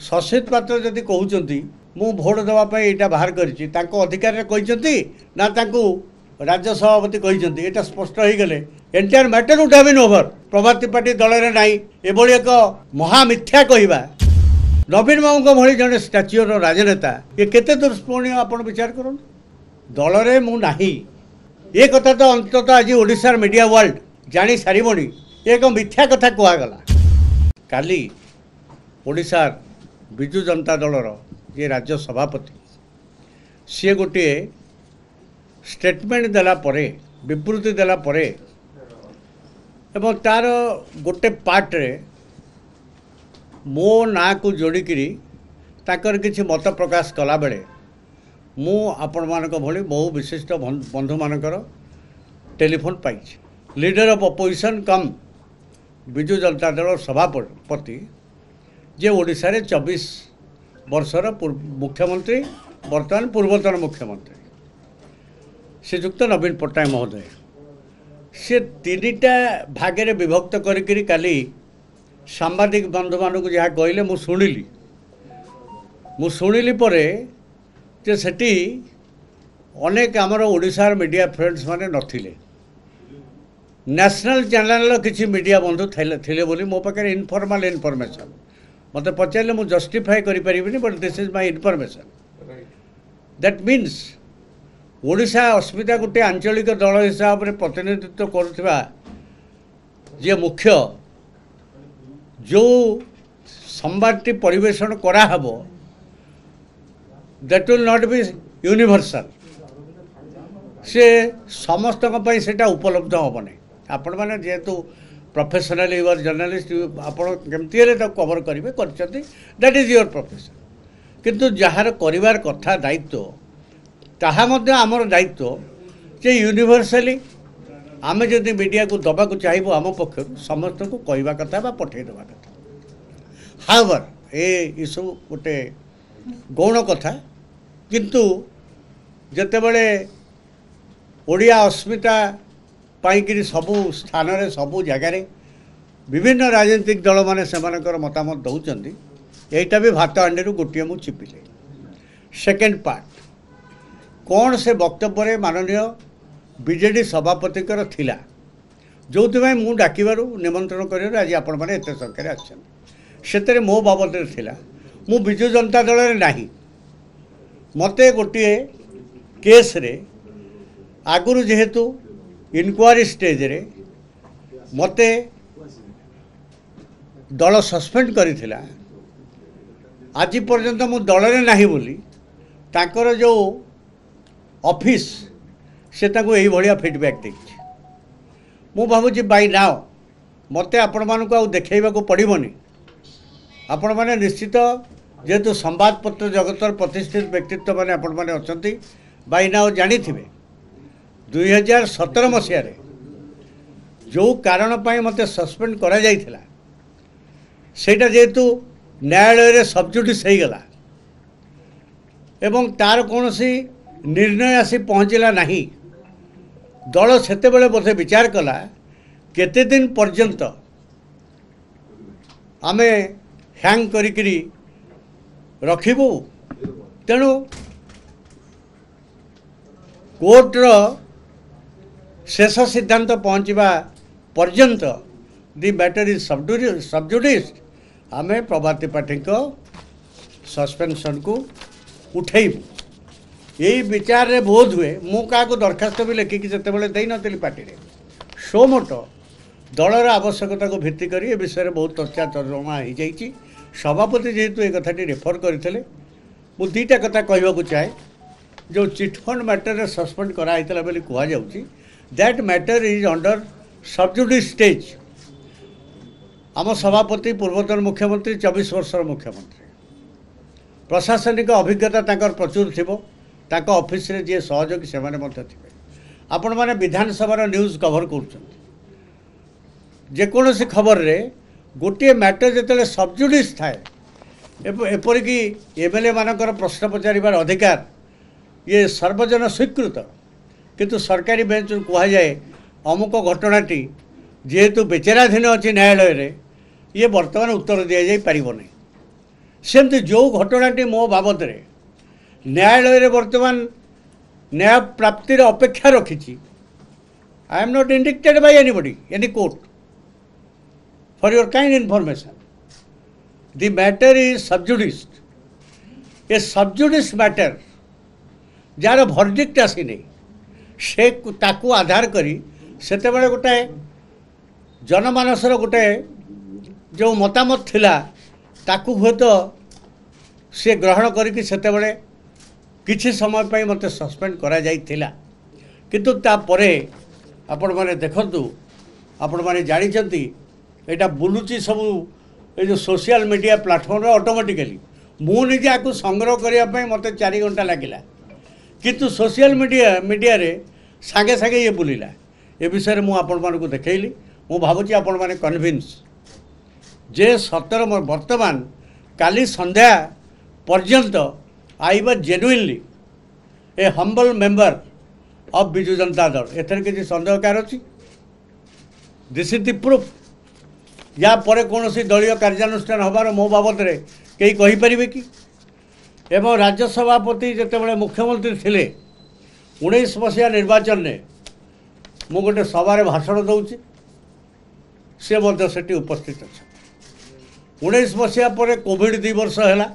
ससित पात्र जदि कहते मु भोट देवाई यहाँ बाहर कर ना राज्य सभापति कहते यहाँ स्पष्ट हो गले entire matter would have been over. प्रभाती पार्टी दल में नाई एभली एक महामिथ्या कहवा नवीन बाबू भली जड़े स्टाच्यूर राजनेता ये केते दुष्पूर्णीय आप विचार करूँ दल में मु नाही ये कथा तो अंततः आज ओडिशार मीडिया वर्ल्ड जानी सारिबनी एक मिथ्या कथा कहगला। काली ओडिशार विजु जनता दलर ये राज्य सभापति सी गोटे स्टेटमेंट देला परे विवृत्ति देला परे एवं तार गोटे पार्ट रे मो ना को जोड़िकी ताकर किसी मत प्रकाश कला बेले मु आपण मानक भली बहु विशिष्ट बंधु मानकर टेलीफोन पाई leader of opposition cum Biju Janata Dal सभापति जे ओडिशा रे 24 वर्षर मुख्यमंत्री वर्तमान पूर्वतन मुख्यमंत्री श्रीजुक्त नवीन पट्टनायक महोदय से 3टा भागे विभक्त करी काली सांबादिक बंधु मानक जहाँ कहले मु शुणिली परे जे सेठी अनेक आमर ओडिशार मीडिया फ्रेंड्स माने नथिले नेशनल चैनल किसी मीडिया बंधु थिले बोली मो पाखे इनफॉर्मल इनफॉरमेशन मत पचारे मु जस्टिफाई करि परिबिनी but this is my information that means Odisha अस्मिता गोटे आंचलिक दल हिसाब से प्रतिनिधित्व करुवा जे मुख्य जो संवादटी परिवेषण कराहब that will not be universal से समस्त सेटा उपलब्ध हेनी आपण मैंने जेहेतु प्रोफेशनल यूर जर्नलिस्ट आपड़ केमती कवर करेंगे दैट इज योर प्रोफेशन किंतु जार करिवार कथा दायित्व ताहा मध्य आमर दायित्व जे यूनिवर्सली आमे जदि मीडिया को दबा को चाहिए आम पक्ष समस्त को कहवा कथा बा पठे देवा कथा हाउएवर ये सब गोटे गौण कथा किंतु जेतेबेले ओडिया अस्मिता पाइकरी सबू स्थान रे सबू जगार विभिन्न राजनीतिक दल माने सेमानकर मतामत दौरान यहीटा भी भात हांडी गोटे मु चिपिले। सेकेंड पार्ट कौन से वक्तव्य माननीय बीजेडी सभापति थिला जो मु डाकिबारु निमंत्रण कर आज आपण मैंने एत संख्यार आसे मो बाबद थिला मु विजु जनता दल में नाही मते गोटे केस रे आगुरु जेहेतु इनक्वारी स्टेज रे मते दल सस्पेंड करिथिला आज पर्यंत मु दल में नाही बोली ताकर जो ऑफिस से यही भाया फीडबैक देखी मु भावुची बाय नाउ मते आपण मानक आउ देखैबा को पड़िबनी आपण माने निश्चित जेहेतु संवादपत्र जगतर प्रतिष्ठित व्यक्तित्व माने आपण माने अछंती बाय नाउ जानी थिबे 2017 मसीह जो कारण पाई मते सस्पेंड करा जाइथिला सेटा जेहेतु न्यायालय रे सबजुडिस हो गला एवं तार कौनसी निर्णय आसी पहुँचला नहीं दल सेतेबेले बोधे विचार कला केते दिन पर्यंत आमे हैंग करिकरी रखिबू तेणु कोर्टर शेष सिद्धांत पहुँचवा पर्यंत दि मैटर इज सबजुडिस्ड आमे प्रभाती पार्टी को सस्पेंशन को उठेबू यही विचार रे बोध हुए मु क्या दरखास्त भी लिखिकी जितेबाला दे नी पार्टी रे सो मोट दलर आवश्यकता को भित्ति कर ए विषय में बहुत चर्चा तर्जमा हो जाइए सभापति जेहेतु ये कथाटी रेफर करते मु दुईटा कथा कहवाक चाहे जो चिटफंड मैटर रे सस्पेंड कराइला बोली कहुच्छी that matter is under sub judice stage आम सभापति पूर्वतन मुख्यमंत्री 24 वर्षर मुख्यमंत्री प्रशासनिक अभिज्ञता ताकर प्रचुर थिबो ताको ऑफिस रे जे सहयोगी से माने आपण माने विधानसभा न्यूज कवर कर जेकोसी खबर रे गोटे मैटर जिते सबजुडिस थाए एपरिक एमएलए मानकर प्रश्न पचार अधिकार ये सर्वजन स्वीकृत किंतु सरकारी बेंच कहुए अमुक घटनाटी जेहेतु विचाराधीन अच्छी न्यायालय रे ये बर्तमान उत्तर दि जाई पारिबो नहीं सेमती जो घटनाटी मो बाबद न्यायालय बर्तमान न्याय प्राप्तिर अपेक्षा रखी I am not indicted by anybody any court for your kind information the matter is sub judice a sub judice matter जार भर्डिक्ट आसी नहीं से ताकू आधार करी सेते बेले गोटे जनमानसर गोटे जो मतामत थिला ताकू हुए तो सी ग्रहण करके सेतेबेले किछि समय पर मत सस्पेंड करा जाइथिला किंतु तापरे आपण माने देखंतु आपण माने जानि चंती एटा बुलुची सब ए जो सोशल मीडिया प्लेटफॉर्म ऑटोमेटिकली मु निजे आकु संग्रह करिया पय मते 4 घंटा लागिला किंतु सोशल मीडिया रे सागे सागे ये बुलिला ए विषय मु आपण मानकु देखैली मु भाबुची आपण माने कन्विन्स जे 17 वर्तमान काली संध्या पर्यंत I was genuinely A humble member of Biju Janata Dal एथर किसी संदेह कार अच्छी दिस इज द प्रूफ या परे कौन सी दलीय कार्यानुष्ठान हबार मो बाबद रे कई कहि परिबे कि एवं राज्य सभापति जेतेबेले मुख्यमंत्री थिले 19 मसीहा निर्वाचन ने मु गोटे सभारे भाषण दउची से मध्य सेठी उपस्थित अछि 19 मसीहा पर कोविड 2 वर्ष है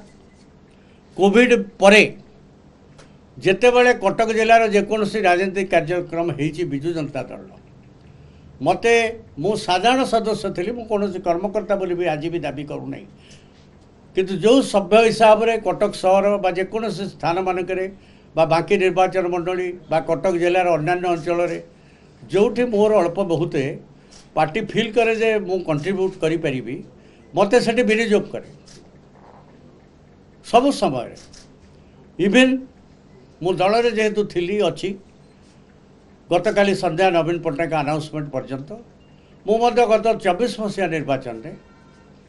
कोविड परे जेतेबेले कटक जिलार जेकोसी राजनीतिक कार्यक्रम होइछि बिजू जनता दल मते मु साधारण सदस्य थी मु कौन कर्मकर्ता बोली भी आज भी दाबी करूना किंतु जो सभ्य हिसाब से कटक सहर बा जेकोसी स्थान मानक बाकी निर्वाचन मंडली बा कटक जिलार अन्यान्य अंचल जोठी मोर अल्प बहुते पार्टी फिल करे जे मु कंट्रीब्यूट करि परिबी मते सेठी विनियोग करे सब समय इवेन मु दल रे जेहेतु थिली अच्छी गतकाली संध्या नवीन पट्टनायक अनाउंसमेंट पर्यंत मु मध्य गत 24 मसीहा निर्वाचन रे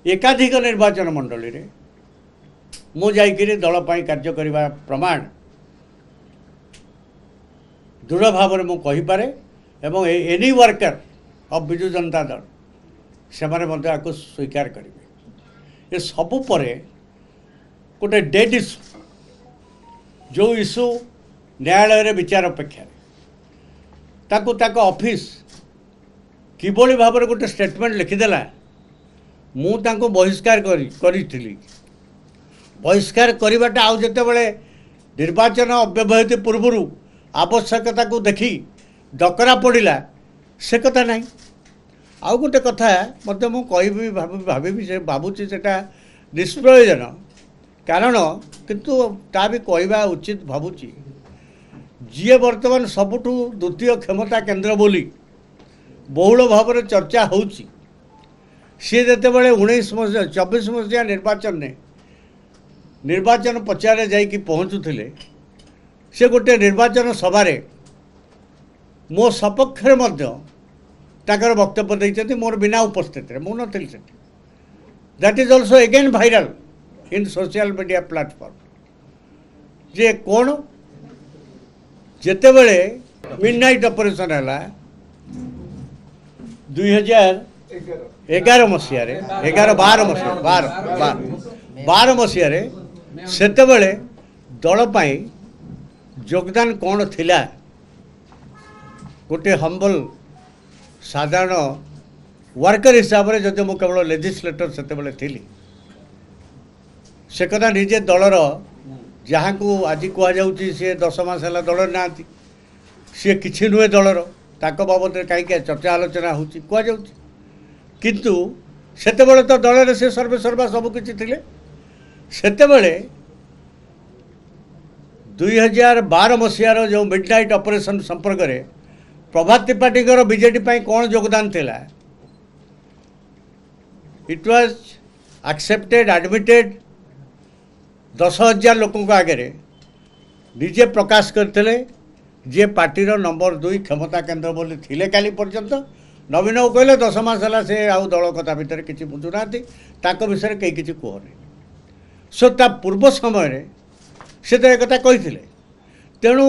एकाधिक निर्वाचन मंडली रे मु जाइकिरी दल पाई कार्य करिबा प्रमाण दृढ़ भाव में मुझे कहीपे एवं any worker of Biju Janata Dal से आपको स्वीकार करेंगे ये सबू पर गोटे डेड इश्यू जो इश्यू न्यायालय विचार अपेक्षा ताको ऑफिस किभली भाव में गोटे स्टेटमेंट लिखिदेला मुझे बहिष्कार करी बहिष्कार करवाटा आउ जितेबाला निर्वाचन अव्यवहित पूर्वर आवश्यकता को देखी डकरा पड़ा से कथा नहीं आउ गोटे कथा मत मुझे भावी से भावुची से निष्प्रयोजन कारण किंतु ता भी कहवा उचित भावुची जी वर्तमान सबुठू द्वितीय क्षमता केन्द्र बोली बहुल भाव में चर्चा होची सी जितेबाला 24 मसीहा निर्वाचन ने निर्वाचन पचारे जाइकी पहुँचुले से गोटे निर्वाचन सभारे मो सपक्षे ताकर वक्तव्य देते मोर बिना उपस्थित मु नी that is also again viral in social media platform जे कौन जितेबले मिडनाइट ऑपरेशन है 2011 मसीह 12 मसीह सेतेबले दल पाई योगदान कौन थिला गोटे हम्बल साधारण वर्कर हिसाब से जब मुझे केवल लेजिस्लेटर से थी से कथा निजे दलर जहाँ को आज कहुच्छी सी 10 मास है दल ना सी कि नुहे दलर ताक बाबद कहीं चर्चा आलोचना हो किंतु सेतेबेले तो दल से सर्वे सर्वा सबकि थे सेतेबेले 2012 मसीहार जो मिडनाइट ऑपरेशन संपर्क में प्रभात त्रिपाठी बीजेडी कौन योगदान थिला इट वाज एक्सेप्टेड एडमिटेड 10,000 लोकों आगे निजे प्रकाश करते जे पार्टीर नंबर 2 क्षमता केन्द्र बोली थिले काली पर्यंत नवीन को कहले 10 मास है से आउ दल कथा भितर किसी बुझुना विषय कहीं किसी कहनी सो ता पूर्व समय से तो एक कही तेणु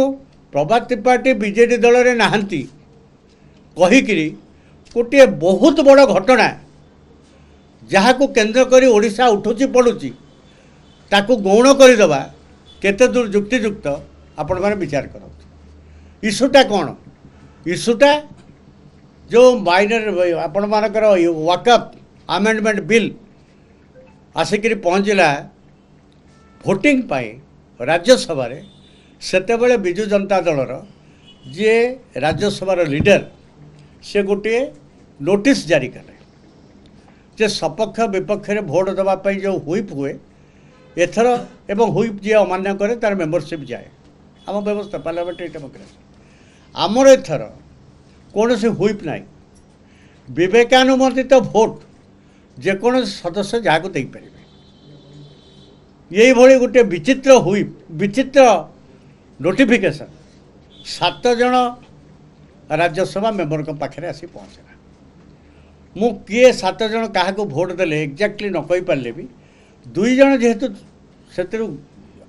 प्रभात त्रिपाठी बीजेडी दल में नहांती कहीकि गोटे बहुत बड़ घटना जहाँ को केन्द्र करी ओडिशा उठुची पड़ुची ताकू गौण करदेवा केते दूर युक्तियुक्त आपण मैंने विचार कर। इश्यूटा कौन इश्यूटा जो माइनर आपण मानकर वाकअप आमेंडमेंट बिल आसिक पहुँचला भोटिंग राज्यसभा सेतेबेले बिजु जनता दलर जे राज्यसभार लीडर से गोटे नोटिस जारी कले जे सपक्ष विपक्ष में भोट देवाई जो हुईप हुए एथर एवं हुईप जी अमान्य करे तार मेंबरशिप जाए आम व्यवस्था पार्लियामेंटारी डेमोक्रेसी आमर एथर कौन से हुईप ना विवेकानुमोदित भोट जेको सदस्य जहाँ दे पारे यही भली गोटे विचित्र हुईप विचित्र नोटिफिकेशन 7 जन राज्यसभा मेंबर को पाखे आसी पहुँचला मु किए 7 जन क्या भोट देले एक्जाक्टली न कही पारे भी 2 जन जेहेतु से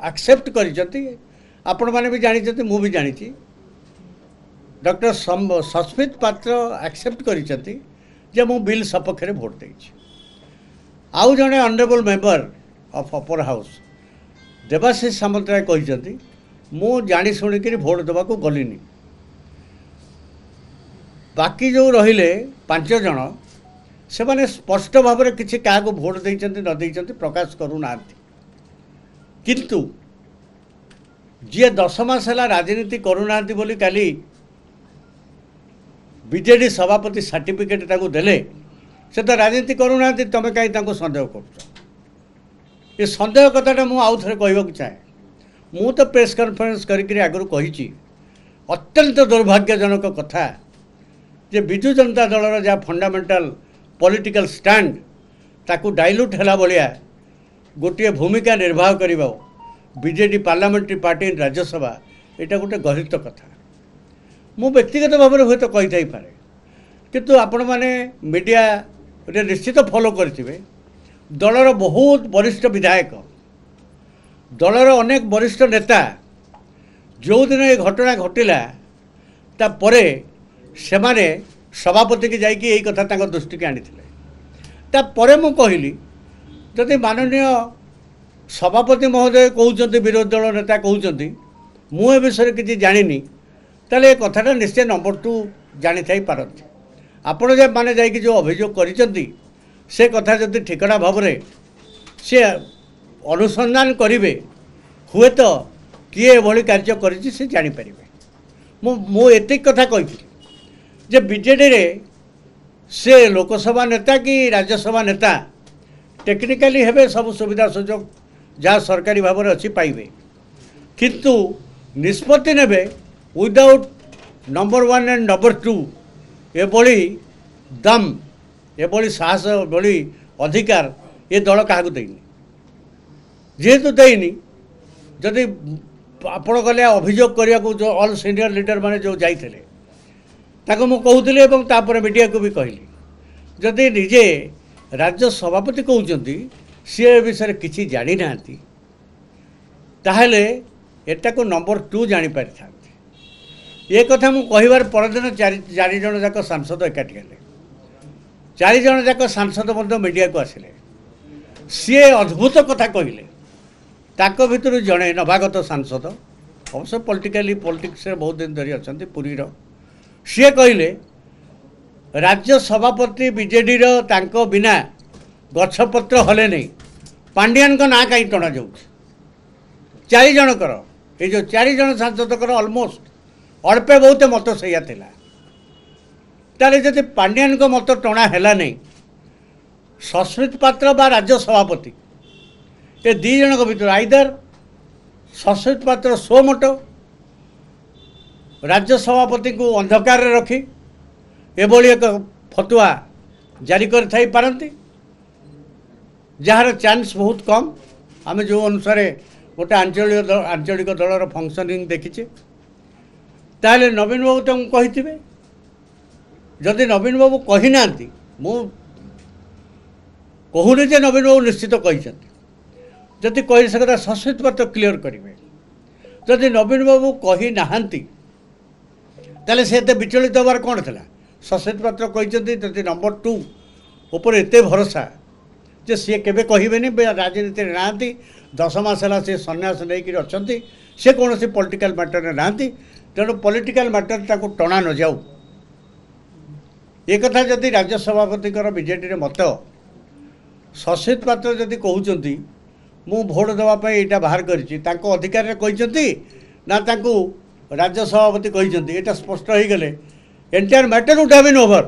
एक्सेप्ट कर मैंने भी जानी मु भी जानी डॉक्टर सस्मित पात्र एक्सेप्ट कर मु बिल सपक्ष में भोट देछि आउ जड़े honourable member of upper house Debashish Samantaray कहते मु जानी शुणिक भोट देवा को गलिनी बाकी जो रहिले 5 जन से माने स्पष्ट भाव में किसी क्या भोट देते न देते प्रकाश करूना किंतु जी 10 मास है राजनीति करूना बोली काली बीजेडी सभापति सर्टिफिकेट ताको देले से तो राजनीति करूना तुम कहीं सन्देह कर ये सन्देह कथाटा मुझे आउ थे कहूँ चाहे मु तो प्रेस कॉन्फ्रेंस करके आगु कही अत्यंत दुर्भाग्यजनक कथा जे बिजु जनता दलर जहाँ फंडामेंटाल पॉलिटिकल स्टैंड ताकू डाइल्यूट है भाया गोटे भूमिका निर्वाह कर बीजेडी पार्लियामेंटारी पार्टी राज्यसभा यहाँ गोटे गर्हित कथा मु व्यक्तिगत भाव में हूँ तो कही थी पारे किंतु आपण मैंने मीडिया निश्चित फॉलो करेंगे दलर बहुत वरिष्ठ विधायक दलर अनेक वरिष्ठ नेता जो दिन ये घटना घटिला तापरे से माने सभापति की जाइए यही कथा तांको दृष्टि की आनी तापरे मु कहली जदि माननीय सभापति महोदय कहते विरोधी दल नेता कहते मु ए विषय किसी जानी ताले ये कथाटा निश्चय नंबर 2 जानी थी पारती आपण जे माने जाइए जो अभियोग करिसेंती से कथा जदि ठिकना भाव में सी अनुसंधान करेंगे हुए तो किए एभली कार्य करिछि से जानीपर मु एतिक कथा कही जे बीजेडी रे से लोकसभा नेता कि राज्यसभा नेता टेक्निकाली हेबे सब सुविधा सुजोग जहाँ सरकारी भाव में अच्छी पाइबे किंतु निष्पत्ति नेबे विदाउट नंबर 1 एंड नंबर 2 एभली दम एभली साहस एभली अधिकार ये दल क्या देनी जेहेतु देनी जदि आपण गले अभियोग करने को जो ऑल सीनियर लीडर माने जो जाइए ताको मु कहूली एवं तापर मीडिया को भी कहली जदि निजे राज्य सभापति कहते सी विषय किसी जानी ना ताहले एटा को नंबर 2 जानी पारि था ये कथा मु कहिबार परदिन 4 जन जाक सांसद एकाठी हेले 4 जन जाक सांसद मध्य मीडिया को आसिले सी अद्भुत कथा कहले ताको भितर जड़े नवागत सांसद अवश्य पॉलिटिक्स बहुत दिन धरी अच्छा पुरी सी कहले राज्य सभापति बीजेडी तांको बिना गछपत्र हले नहीं पांडियान को ना कहीं टणा जाऊँ 4 जनकर ये जो 4 जन सांसद ऑलमोस्ट अल्पे बहुत मत सैया थिला ताले जदि पांडियान को मत टणा हैला नहीं सस्मित पात्र बा राज्य सभापति ये 2 जन भीतर आइदर सस्मित पात्र सो मट राज्य सभापति को अंधकार रखी एभली एक फतुआ जारी कर थाई पारंती जार चांस बहुत कम आम जो अनुसार गोटे आंचलिक दलर फंक्शनिंग देखीचे ताले नवीन बाबू तुमको कही जदि नवीन बाबू कही ना मु कहूनी जे नवीन बाबू निश्चित कही जदि कही से कथा सस्मित पात्र क्लीयर करेंगे जदि नवीन बाबू कही नहांती ताले से एते विचलित होवार कौन था सस्मित पात्र कहते जदि नंबर 2 ऊपर एत भरोसा जे सी केबे कहबेनि राजनीति ना 10 मास है से सन्यास नहीं अच्छा से कौन सी पॉलिटिकल मैटर ना तेणु पॉलिटिकल मैटर टणा न जाऊ एक कथा जदि राज्य सभापति बीजेडी मत शशित पात्र जदि कहते मु भोट देवाई यहाँ बाहर करधिकार ना राज्य सभापति कहते यहाँ स्पष्ट हो गले entire matter would have been over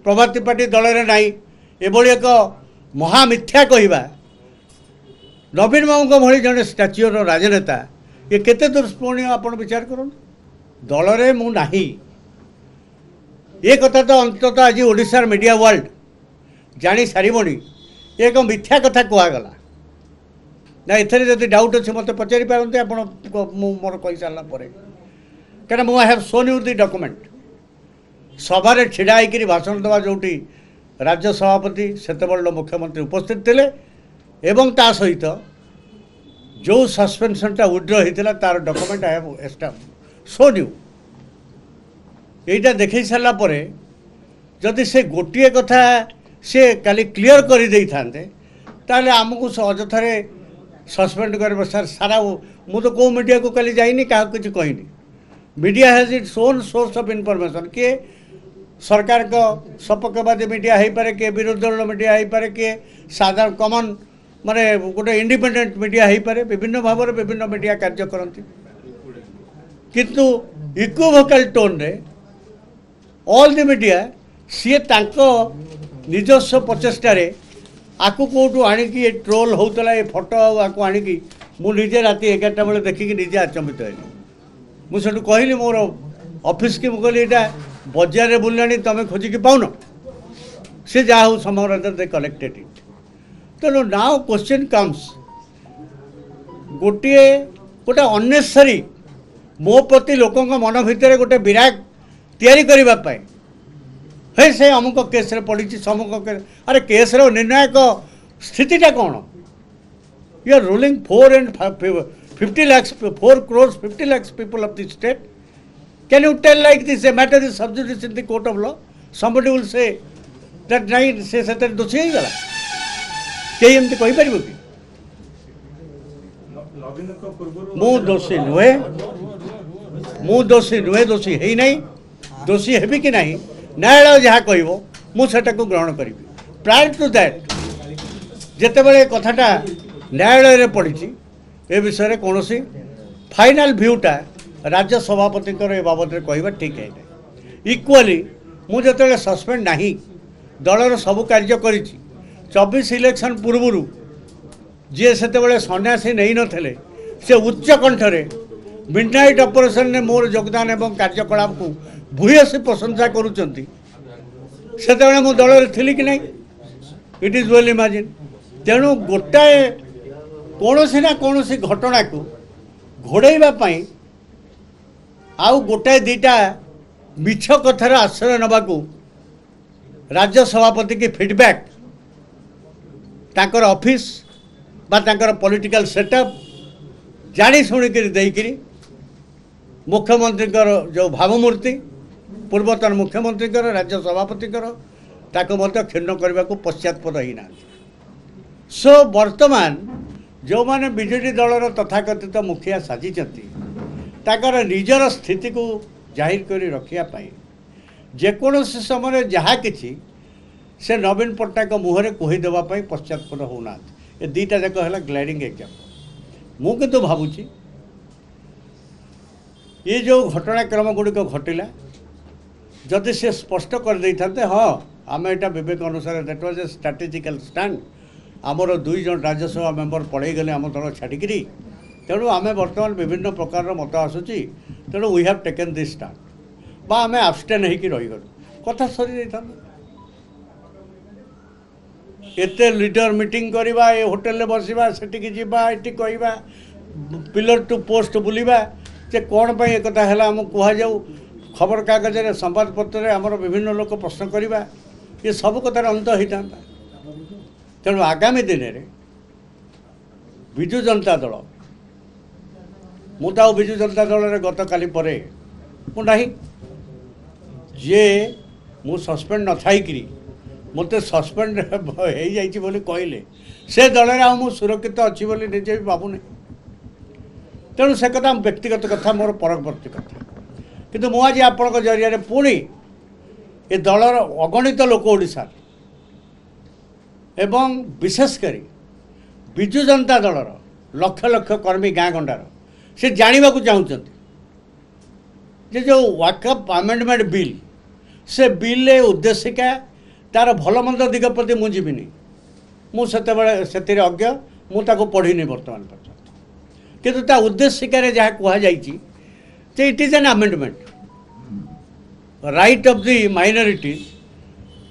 प्रभाती पार्टी दल में नाई एभली एक महामिथ्या कहवा नवीन बाबू भली जड़े स्टाच्यूर राजनेता ये केते दुष्प्रमणीय आप विचार करूँ दल में मु नाही ये कथा तो अंततः आज ओडिशार मीडिया वर्ल्ड जानी सारिबणी एक मिथ्या कथा कहगला ना एथरे जदि डाउट अच्छे मत पचारि पारते आप मोर कही सारा कहीं मु I have shown you the document सभारे छिड़ा होकर भाषण देवा जो राज्य सभापति सेतबेल मुख्यमंत्री उपस्थित थे एवं ता सहित जो सस्पेंशनटा विड्र होता तार document I have shown you यहीटा देख सारा जदि से गोटे कथा से काली क्लियर कर दे था आमको अजथारे सस्पेंड कर सारा मु तो कौ मीडिया को कल जाइनी क्या किसी कहनी media has its own source of information किए सरकार को सपक्षवादी मीडिया हो पारे किए विरोधी दल मीडिया हो पारे किए साधारण कमन माने गोटे इंडिपेंडेंट मीडिया हो पारे विभिन्न भाव में विभिन्न मीडिया कार्य करती किंतु इक्विवोकल टोन रे ऑल द मीडिया सी तांको निजस्व प्रचेष्टार आकु कौटू आणिकी ट्रोल होता ये फोटो आपको आणिकी मुझे राति 11टा बेले देखिकी निजे आचंबित है मुझे कहली मोर ऑफिस की मुझे यहाँ बजार में बुलानी तुम खोजिकी पाउन से जहाँ समय दे कलेक्टेड इट तेणु नाउ क्वेश्चन कम्स गोटे गोटे अननेसेसरी मो प्रति लोकों मन भितर गोटे विराग तैयारी करने हे से अमुक केस पड़ी समुक केस अरे केस निर्णायक स्थितिटा कौन you are ruling 4 and 50 lakhs 4 crores 50 lakhs people of the state can you tell like this a matter is sub judice in the court of law somebody will say that नहीं से सतर दोषी ही गला कहीं हम तो कोई बारी बोली मु दोषी नुहे मु दोषी नुहे दोषी है ही नहीं दोषी है कि नहीं न्यायालय जहाँ कह मुझे ग्रहण करी प्रायर टू दैट जिते बड़े कथाटा न्यायालय पड़ी ए विषय कौन सी फाइनाल भ्यूटा राज्य सभापति ए बाबद कहवा ठीक है इक्वाली मुझे सस्पेंड नहीं दलर सबू कार्य कर 24 इलेक्शन पूर्व जी से सन्यासी नहीं नथिले से उच्च कंठरे मिडनाइट ऑपरेशन ने मोर योगदान एवं कार्यकलाप को भूयसी प्रशंसा करुँच से मो दल थी कि नहीं इट इज वेल इमेजिन तेणु गोटाए कौन ना कौन घटना को घोड़ाई आउ गोटाए दीटा मिछ कथार आश्रय नवाकू राज्य सभापति की फीडबैक ताकर ऑफिस बा ताकर पॉलिटिकल सेटअप जानी शुणिक देकरी मुख्यमंत्री जो भावमूर्ति पूर्वतन मुख्यमंत्री राज्य सभापति मत क्षीण करने को पश्चातपद ही ना सो वर्तमान जो माने बीजेडी दलर तथाकथित मुखिया साजिचंती ताकर निजर स्थिति को जाहिर कर रखापी जेकोसी समय जहाँ कि से नवीन पट्टनायक मुहर कहीदेवाई पश्चातपद होना ये दीटा जाक है ग्लाइडिंग एग्जाम्पल मु किंतु भावुची ये जो घटनाक्रम गुड़िक घटला जदि से स्पष्ट कर दे था हाँ आम यहाँ विवेक अनुसार that was a strategical stand आमर 2 जन राज्यसभा मेंबर पड़े गले आम दल छाड़िकी तेणु आम बर्तमान विभिन्न प्रकार मत आसूची तेणु we have taken this stand बा आम आबस्टेन होकर रहीगलु कथा सरी जाता एते लीडर मीटिंग करवा ए होटेल बसवा सेटिकी जीवा एटी कहवा पिलर टू पोस्ट बुलवा जे कौन पर एक कथा है आम कहुँ खबर कागज संवादपत्र आमर विभिन्न लोक प्रश्न करवा ये सब कथार अंत होता तेणु आगामी दिन में विजु जनता दल मुझे विजु जनता दल गत काली पर मुझे जे मु सस्पेंड न थाई मत सस्पेंड हो जाइए कहले से दल में सुरक्षित अच्छी निजे भी भावुनी तेणु से कथा व्यक्तिगत कथा मोर परवर्ती कथा किंतु मु आज आपण जरिया पुणी ए दलर अगणित लोक ओडिशा एवं विशेषकर विजु जनता दलर लक्ष लक्ष कर्मी गाँ गंडार से जानवा चाहते जे जो वाकअप अमेंडमेंट बिल से बिल उद्देशिका तार भल मंद दिग प्रति मुझे मुझे अज्ञ मुझे पढ़ी बर्तमान पर्यंत किंतु ता उद्देशिकार जहाँ कहुई it is an amendment right of the minorities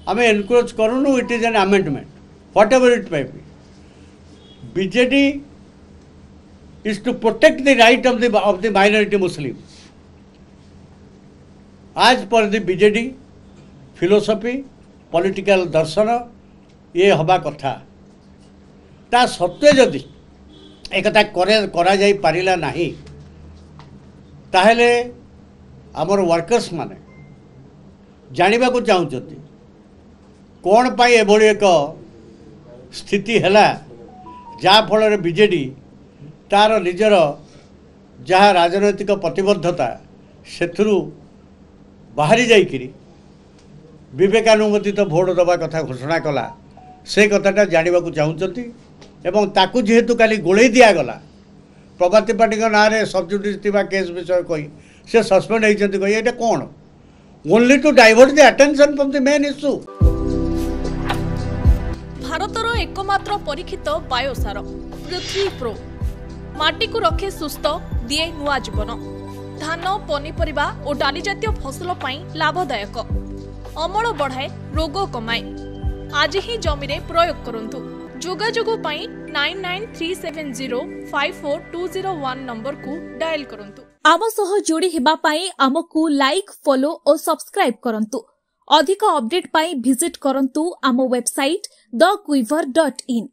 आम एनकरेज करूँ it is an amendment whatever it may be BJD is to protect the right of the minority Muslims. As per the BJD philosophy, political दर्शन ये हवा कथा ता सत्वे जदि एक कथा करा जाई पारिला नहीं ताहेले आमर वर्कर्स माने जानिबा को चाहउछथि कोन पाई एभली एक स्थिति हैला जा फल बीजेडी तार निजर जहाँ राजनैतिक प्रतिबद्धता से बाहरी जाइकरी विवेकानुमोदित भोट दबा कथा घोषणा कला से कथाटा जानवा चाहूँगी एवं ताकू जेहेतु काली गोले दिगला प्रभाती पार्टी ना सबजुडिस केस विषय कही से सस्पेंड होती कही ये कौन only to divert the attention from the main issue. भारतर एकमात्र परीक्षित बायोसार पृथ्वी प्रो माटी को रखे सुस्थ दिए नुआ जीवन धान पनीपरिबा और डाली जातीय फसल पाई लाभदायक अमल बढ़ाए रोग कमाए आज ही जमी रे प्रयोग करंतु जोगाजोग पाई 9937054201 नंबर को डायल करंतु। आम सह जोड़ी हेबा पाई आमको लाइक फॉलो और सब्सक्राइब करंतु। अधिक अपडेट पाई विजिट करंतु आम वेबसाइट thequiver.in।